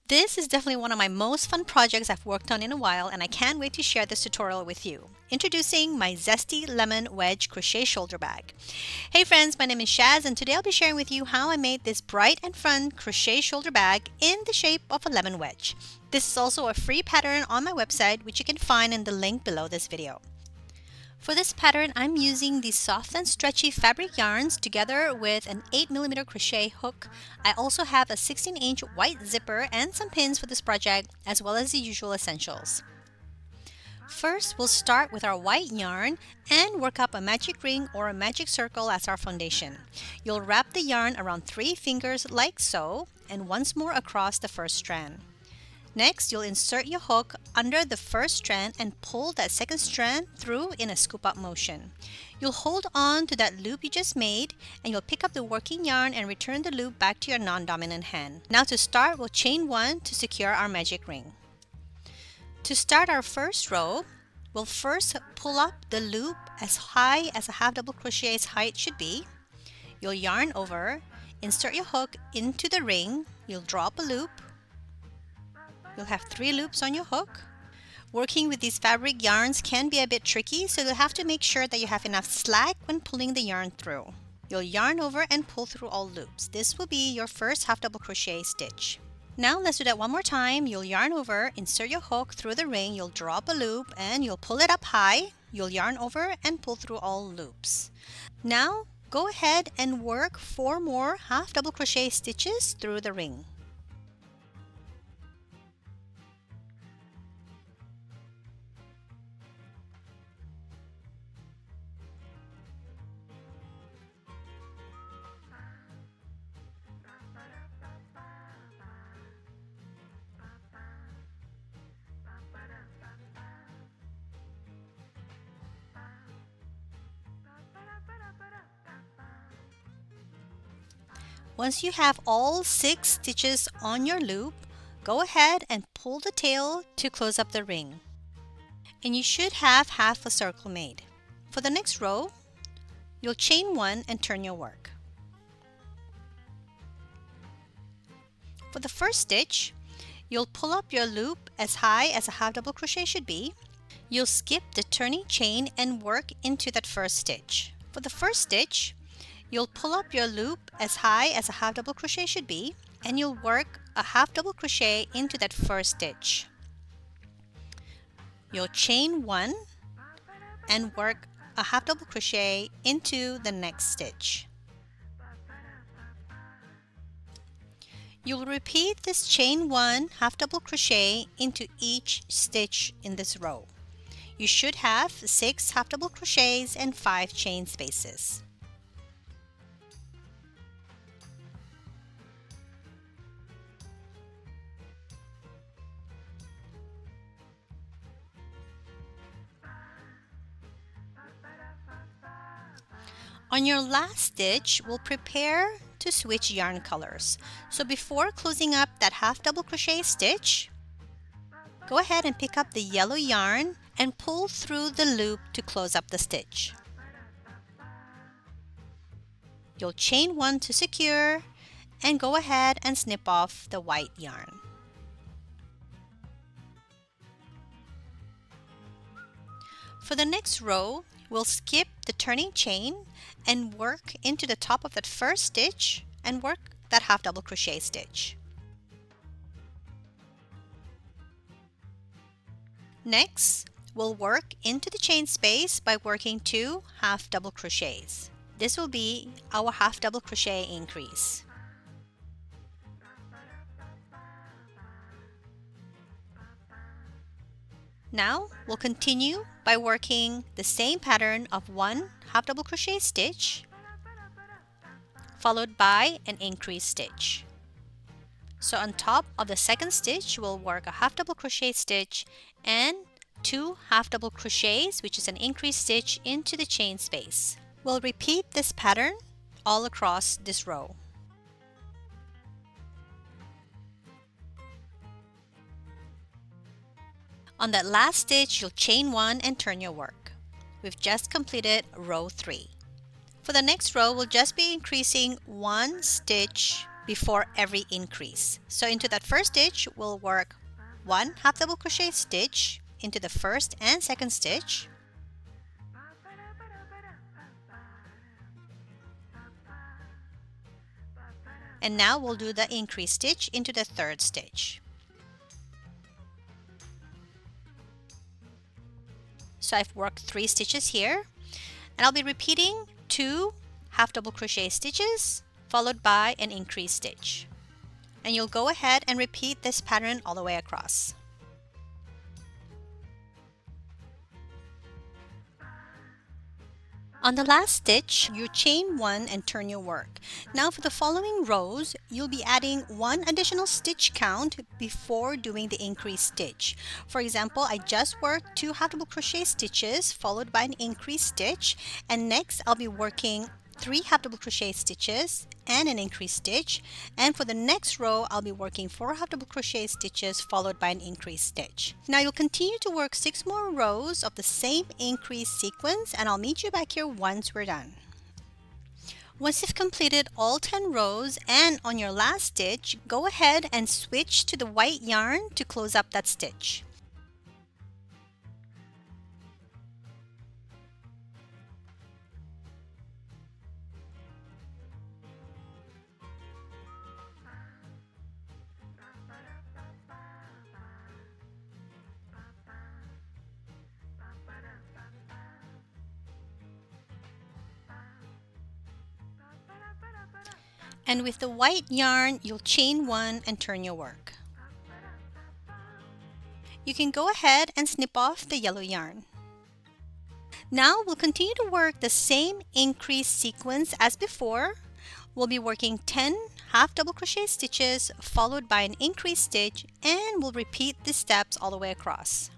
This is definitely one of my most fun projects I've worked on in a while, and I can't wait to share this tutorial with you. Introducing my ZESTY Lemon Wedge Crochet Shoulder Bag. Hey friends, my name is Shaz, and today I'll be sharing with you how I made this bright and fun crochet shoulder bag in the shape of a lemon wedge. This is also a free pattern on my website, which you can find in the link below this video. For this pattern, I'm using these soft and stretchy fabric yarns together with an 8mm crochet hook. I also have a 16-inch white zipper and some pins for this project, as well as the usual essentials. First, we'll start with our white yarn and work up a magic ring or a magic circle as our foundation. You'll wrap the yarn around 3 fingers like so, and once more across the first strand. Next, you'll insert your hook under the first strand and pull that second strand through in a scoop up motion. You'll hold on to that loop you just made, and you'll pick up the working yarn and return the loop back to your non-dominant hand. Now to start, we'll chain 1 to secure our magic ring. To start our first row, we'll first pull up the loop as high as a half double crochet's height should be. You'll yarn over, insert your hook into the ring, you'll draw up a loop. You'll have 3 loops on your hook. Working with these fabric yarns can be a bit tricky, so you'll have to make sure that you have enough slack when pulling the yarn through. You'll yarn over and pull through all loops. This will be your first half double crochet stitch. Now let's do that one more time. You'll yarn over, insert your hook through the ring, you'll draw up a loop and you'll pull it up high. You'll yarn over and pull through all loops. Now go ahead and work 4 more half double crochet stitches through the ring. Once you have all 6 stitches on your loop, go ahead and pull the tail to close up the ring. And you should have half a circle made. For the next row, you'll chain 1 and turn your work. For the first stitch, you'll pull up your loop as high as a half double crochet should be. You'll skip the turning chain and work into that first stitch. For the first stitch, you'll pull up your loop as high as a half double crochet should be, and you'll work a half double crochet into that first stitch. You'll chain 1 and work a half double crochet into the next stitch. You'll repeat this chain 1 half double crochet into each stitch in this row. You should have 6 half double crochets and 5 chain spaces. On your last stitch, we'll prepare to switch yarn colors. So before closing up that half double crochet stitch, go ahead and pick up the yellow yarn and pull through the loop to close up the stitch. You'll chain 1 to secure and go ahead and snip off the white yarn. For the next row, we'll skip the turning chain and work into the top of that first stitch and work that half double crochet stitch. Next, we'll work into the chain space by working 2 half double crochets. This will be our half double crochet increase. Now we'll continue by working the same pattern of 1 half double crochet stitch followed by an increase stitch. So on top of the second stitch, we'll work a half double crochet stitch and 2 half double crochets, which is an increase stitch into the chain space. We'll repeat this pattern all across this row. On that last stitch, you'll chain 1 and turn your work. We've just completed row 3. For the next row, we'll just be increasing 1 stitch before every increase. So into that first stitch, we'll work 1 half double crochet stitch into the first and second stitch, and now we'll do the increase stitch into the third stitch. So I've worked 3 stitches here, and I'll be repeating 2 half double crochet stitches followed by an increase stitch. And you'll go ahead and repeat this pattern all the way across. On the last stitch, you chain 1 and turn your work. Now for the following rows, you'll be adding 1 additional stitch count before doing the increase stitch. For example, I just worked 2 half double crochet stitches followed by an increase stitch, and next I'll be working 3 half double crochet stitches and an increase stitch, and for the next row I'll be working 4 half double crochet stitches followed by an increase stitch. Now you'll continue to work 6 more rows of the same increase sequence, and I'll meet you back here once we're done. Once you've completed all 10 rows and on your last stitch, go ahead and switch to the white yarn to close up that stitch. And with the white yarn, you'll chain 1 and turn your work. You can go ahead and snip off the yellow yarn. Now we'll continue to work the same increase sequence as before. We'll be working 10 half double crochet stitches followed by an increase stitch, and we'll repeat these steps all the way across.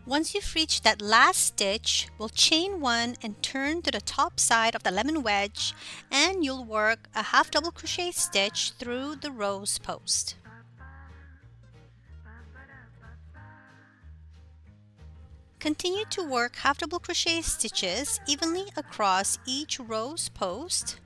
Once you've reached that last stitch, we'll chain 1 and turn to the top side of the lemon wedge, and you'll work a half double crochet stitch through the rose post. Continue to work half double crochet stitches evenly across each rose post.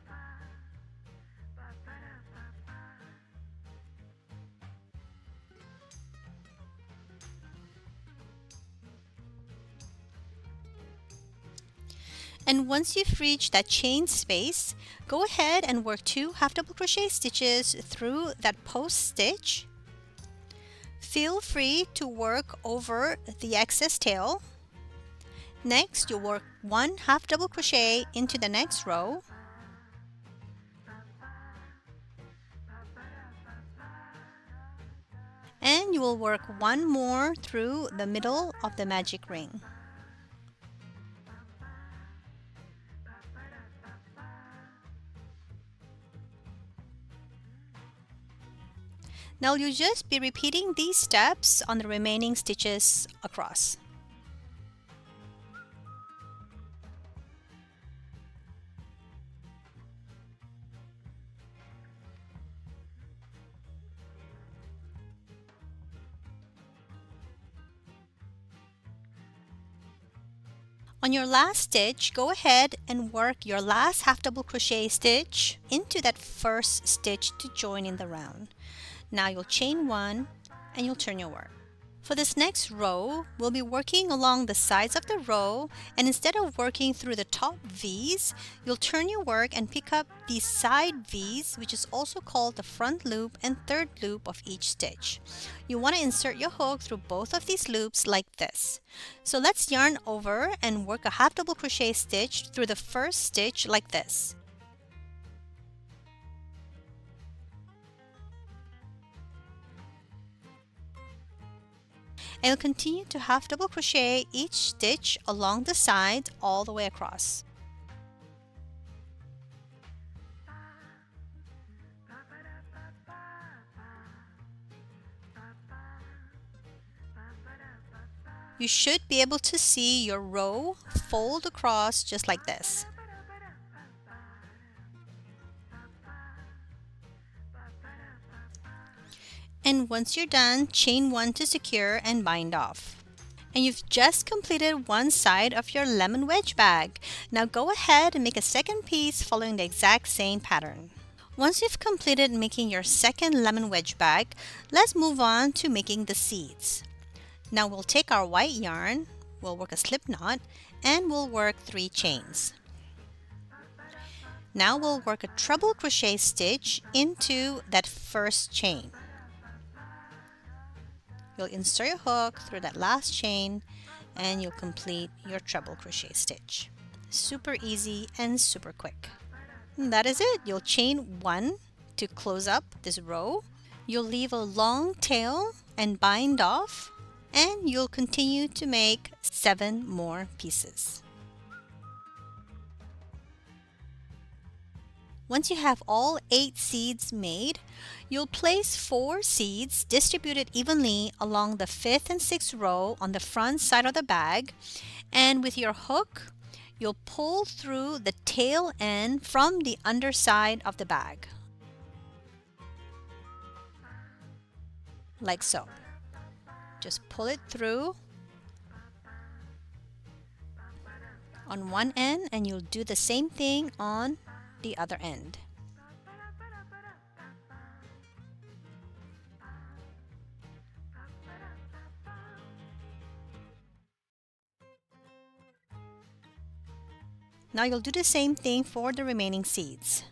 And once you've reached that chain space, go ahead and work 2 half double crochet stitches through that post stitch. Feel free to work over the excess tail. Next, you'll work 1 half double crochet into the next row. And you will work 1 more through the middle of the magic ring. Now you'll just be repeating these steps on the remaining stitches across. On your last stitch, go ahead and work your last half double crochet stitch into that first stitch to join in the round. Now you'll chain 1 and you'll turn your work. For this next row, we'll be working along the sides of the row, and instead of working through the top V's, you'll turn your work and pick up the side V's, which is also called the front loop and third loop of each stitch. You want to insert your hook through both of these loops like this. So let's yarn over and work a half double crochet stitch through the first stitch like this. And you'll continue to half double crochet each stitch along the sides all the way across. You should be able to see your row fold across just like this. And once you're done, chain 1 to secure and bind off. And you've just completed one side of your lemon wedge bag. Now go ahead and make a second piece following the exact same pattern. Once you've completed making your second lemon wedge bag, let's move on to making the seeds. Now we'll take our white yarn, we'll work a slip knot, and we'll work 3 chains. Now we'll work a treble crochet stitch into that first chain. You'll insert your hook through that last chain and you'll complete your treble crochet stitch. Super easy and super quick. And that is it. You'll chain 1 to close up this row. You'll leave a long tail and bind off, and you'll continue to make 7 more pieces. Once you have all 8 seeds made, you'll place 4 seeds distributed evenly along the 5th and 6th row on the front side of the bag, and with your hook, you'll pull through the tail end from the underside of the bag, like so. Just pull it through on one end, and you'll do the same thing on the other end. Now you'll do the same thing for the remaining seeds.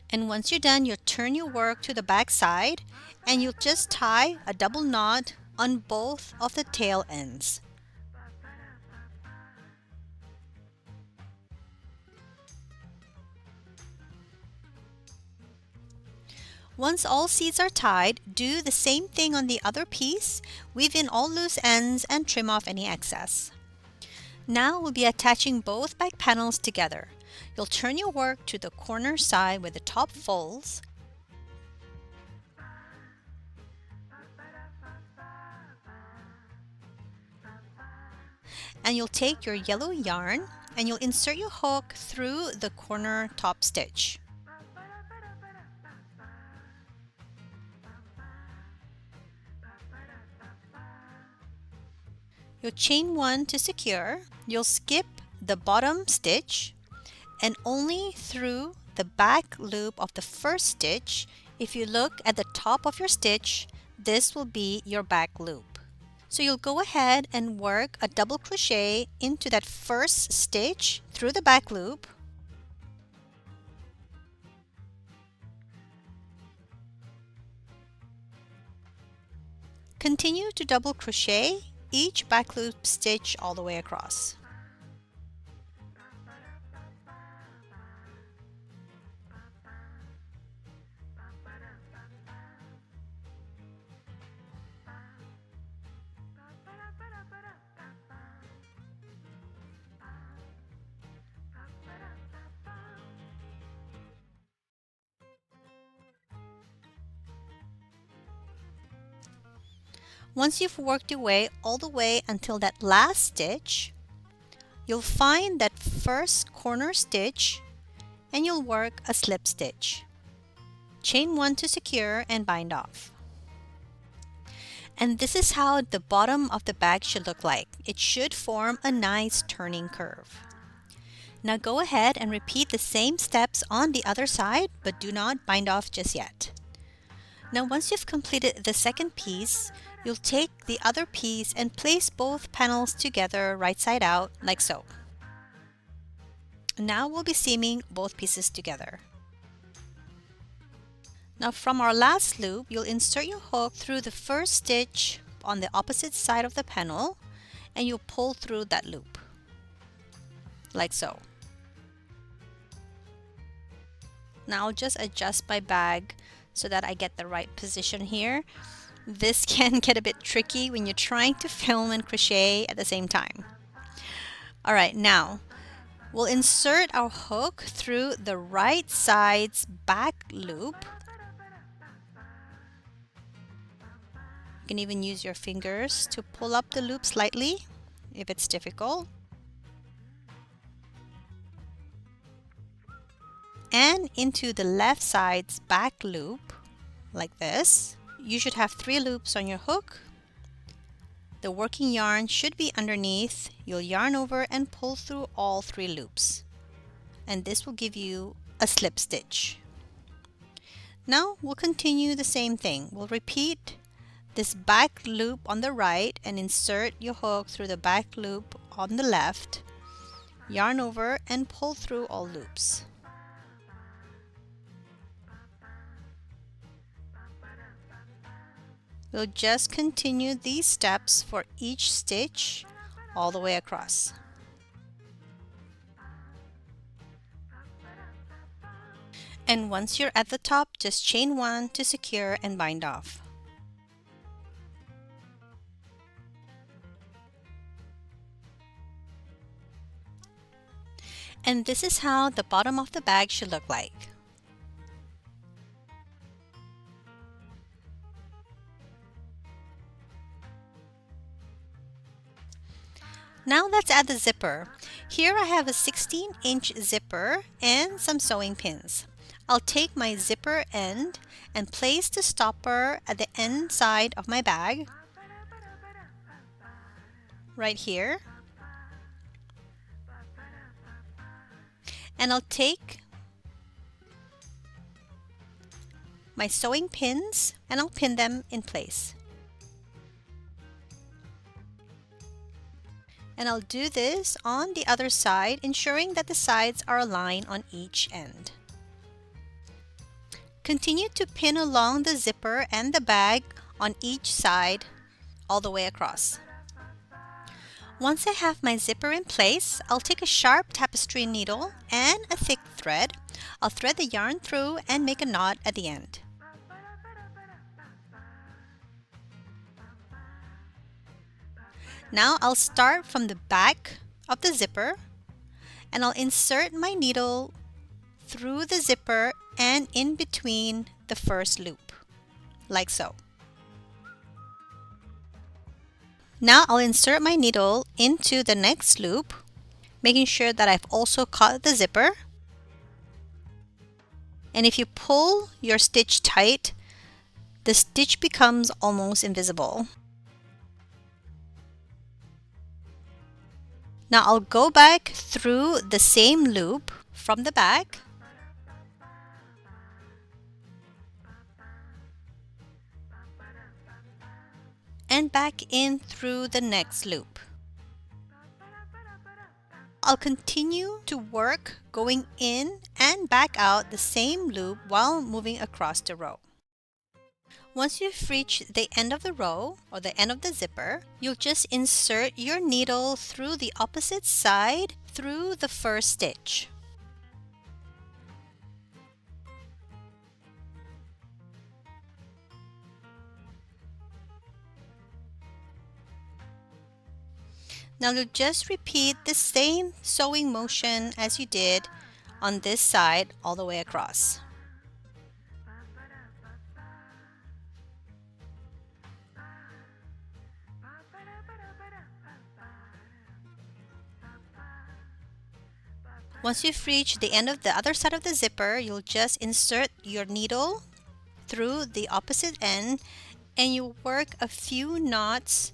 And once you're done, you'll turn your work to the back side and you'll just tie a double knot on both of the tail ends. Once all seeds are tied, do the same thing on the other piece, weave in all loose ends and trim off any excess. Now we'll be attaching both back panels together. You'll turn your work to the corner side where the top folds, and you'll take your yellow yarn and you'll insert your hook through the corner top stitch. You'll chain 1 to secure. You'll skip the bottom stitch and only through the back loop of the first stitch. If you look at the top of your stitch, this will be your back loop. So you'll go ahead and work a double crochet into that first stitch through the back loop. Continue to double crochet each back loop stitch all the way across. Once you've worked your way all the way until that last stitch, you'll find that first corner stitch and you'll work a slip stitch. Chain 1 to secure and bind off. And this is how the bottom of the bag should look like. It should form a nice turning curve. Now go ahead and repeat the same steps on the other side, but do not bind off just yet. Now once you've completed the second piece, you'll take the other piece and place both panels together right side out like so. Now we'll be seaming both pieces together. Now from our last loop, you'll insert your hook through the first stitch on the opposite side of the panel and you'll pull through that loop like so. Now I'll just adjust my bag so that I get the right position here. This can get a bit tricky when you're trying to film and crochet at the same time. Alright, now we'll insert our hook through the right side's back loop. You can even use your fingers to pull up the loop slightly if it's difficult. And into the left side's back loop, like this. You should have 3 loops on your hook. The working yarn should be underneath. You'll yarn over and pull through all 3 loops. And this will give you a slip stitch. Now we'll continue the same thing. We'll repeat this back loop on the right and insert your hook through the back loop on the left. Yarn over and pull through all loops. We'll just continue these steps for each stitch all the way across. And once you're at the top, just chain 1 to secure and bind off. And this is how the bottom of the bag should look like. Now let's add the zipper. Here I have a 16-inch zipper and some sewing pins. I'll take my zipper end and place the stopper at the end side of my bag, right here. And I'll take my sewing pins and I'll pin them in place. And I'll do this on the other side, ensuring that the sides are aligned on each end. Continue to pin along the zipper and the bag on each side all the way across. Once I have my zipper in place, I'll take a sharp tapestry needle and a thick thread. I'll thread the yarn through and make a knot at the end. Now I'll start from the back of the zipper and I'll insert my needle through the zipper and in between the first loop, like so. Now I'll insert my needle into the next loop, making sure that I've also caught the zipper. And if you pull your stitch tight, the stitch becomes almost invisible. Now I'll go back through the same loop from the back and back in through the next loop. I'll continue to work going in and back out the same loop while moving across the row. Once you've reached the end of the row or the end of the zipper, you'll just insert your needle through the opposite side through the first stitch. Now you'll just repeat the same sewing motion as you did on this side all the way across. Once you've reached the end of the other side of the zipper, you'll just insert your needle through the opposite end and you work a few knots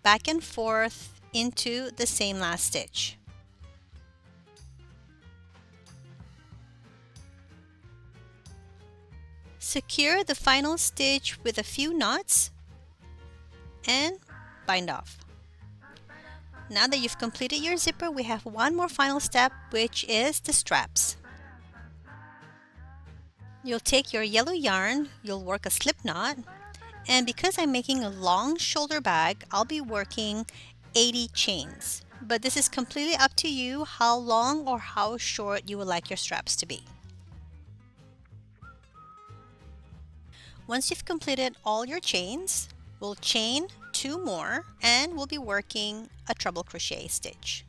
back and forth into the same last stitch. Secure the final stitch with a few knots and bind off. Now that you've completed your zipper, we have one more final step, which is the straps. You'll take your yellow yarn, you'll work a slip knot, and because I'm making a long shoulder bag, I'll be working 80 chains. But this is completely up to you how long or how short you would like your straps to be. Once you've completed all your chains, we'll chain 2 more and we'll be working a treble crochet stitch.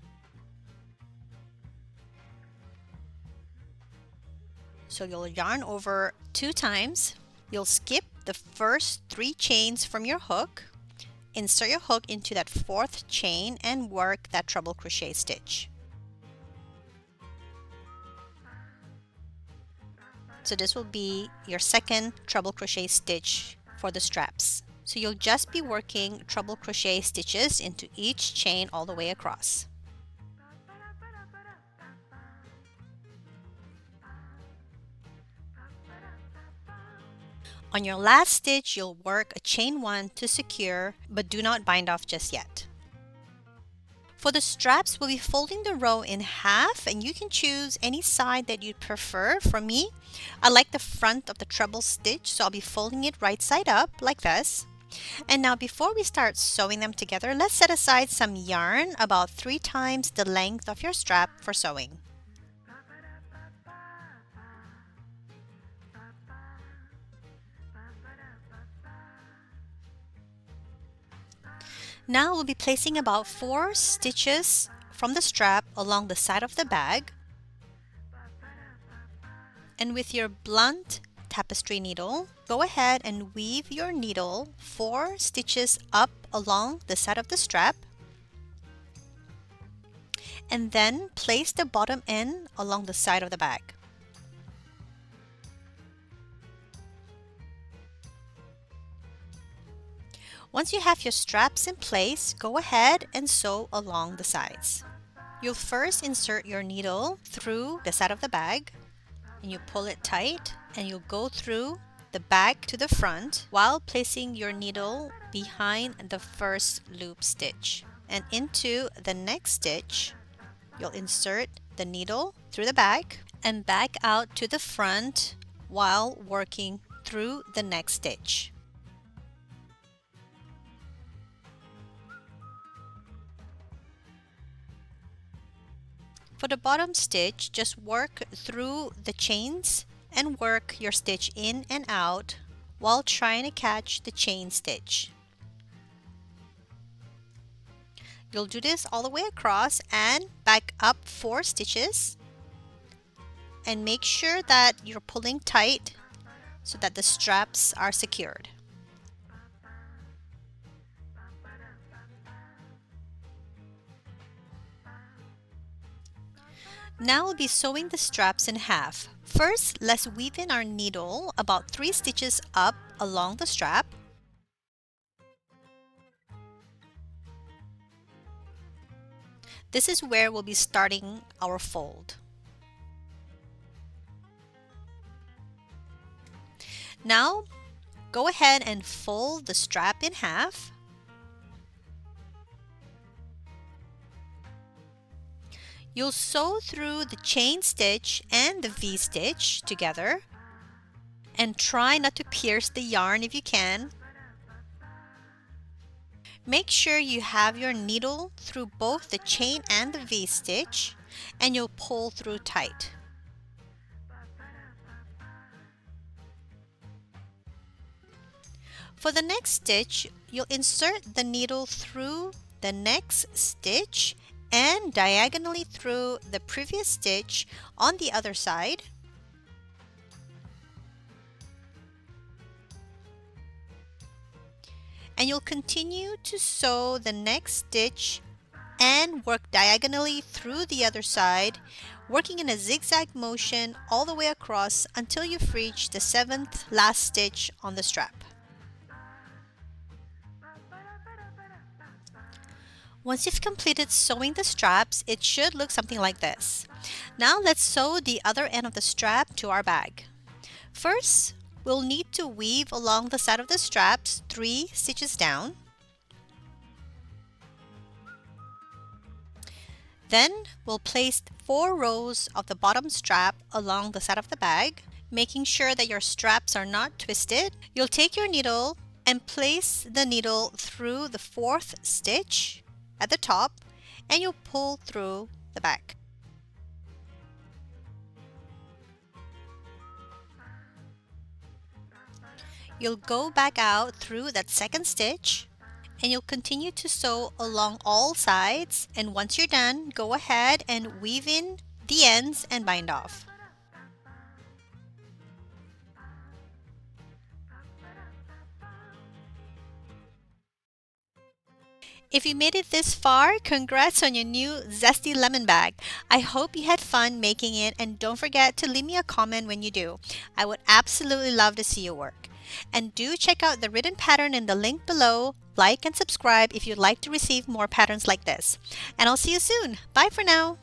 So you'll yarn over 2 times, you'll skip the first 3 chains from your hook, insert your hook into that 4th chain and work that treble crochet stitch. So this will be your second treble crochet stitch for the straps. So you'll just be working treble crochet stitches into each chain all the way across. On your last stitch, you'll work a chain 1 to secure, but do not bind off just yet. For the straps, we'll be folding the row in half, and you can choose any side that you'd prefer. For me, I like the front of the treble stitch, so I'll be folding it right side up like this. And now before we start sewing them together, let's set aside some yarn, about 3 times the length of your strap, for sewing. Now we'll be placing about 4 stitches from the strap along the side of the bag. And with your blunt tapestry needle, go ahead and weave your needle 4 stitches up along the side of the strap. And then place the bottom end along the side of the bag. Once you have your straps in place, go ahead and sew along the sides. You'll first insert your needle through the side of the bag, and you pull it tight, and you'll go through the back to the front while placing your needle behind the first loop stitch. And into the next stitch, you'll insert the needle through the back and back out to the front while working through the next stitch. For the bottom stitch, just work through the chains and work your stitch in and out while trying to catch the chain stitch. You'll do this all the way across and back up 4 stitches, and make sure that you're pulling tight so that the straps are secured. Now we'll be sewing the straps in half. First, let's weave in our needle about 3 stitches up along the strap. This is where we'll be starting our fold. Now, go ahead and fold the strap in half. You'll sew through the chain stitch and the V-stitch together, and try not to pierce the yarn if you can. Make sure you have your needle through both the chain and the V-stitch, and you'll pull through tight. For the next stitch, you'll insert the needle through the next stitch and diagonally through the previous stitch on the other side. And you'll continue to sew the next stitch and work diagonally through the other side, working in a zigzag motion all the way across until you've reached the 7th last stitch on the strap. Once you've completed sewing the straps, it should look something like this. Now let's sew the other end of the strap to our bag. First, we'll need to weave along the side of the straps 3 stitches down. Then we'll place 4 rows of the bottom strap along the side of the bag, making sure that your straps are not twisted. You'll take your needle and place the needle through the 4th stitch at the top, and you'll pull through the back. You'll go back out through that 2nd stitch, and you'll continue to sew along all sides, and once you're done, go ahead and weave in the ends and bind off. If you made it this far, congrats on your new Zesty Lemon Bag. I hope you had fun making it, and don't forget to leave me a comment when you do. I would absolutely love to see your work. And do check out the written pattern in the link below. Like and subscribe if you'd like to receive more patterns like this. And I'll see you soon. Bye for now.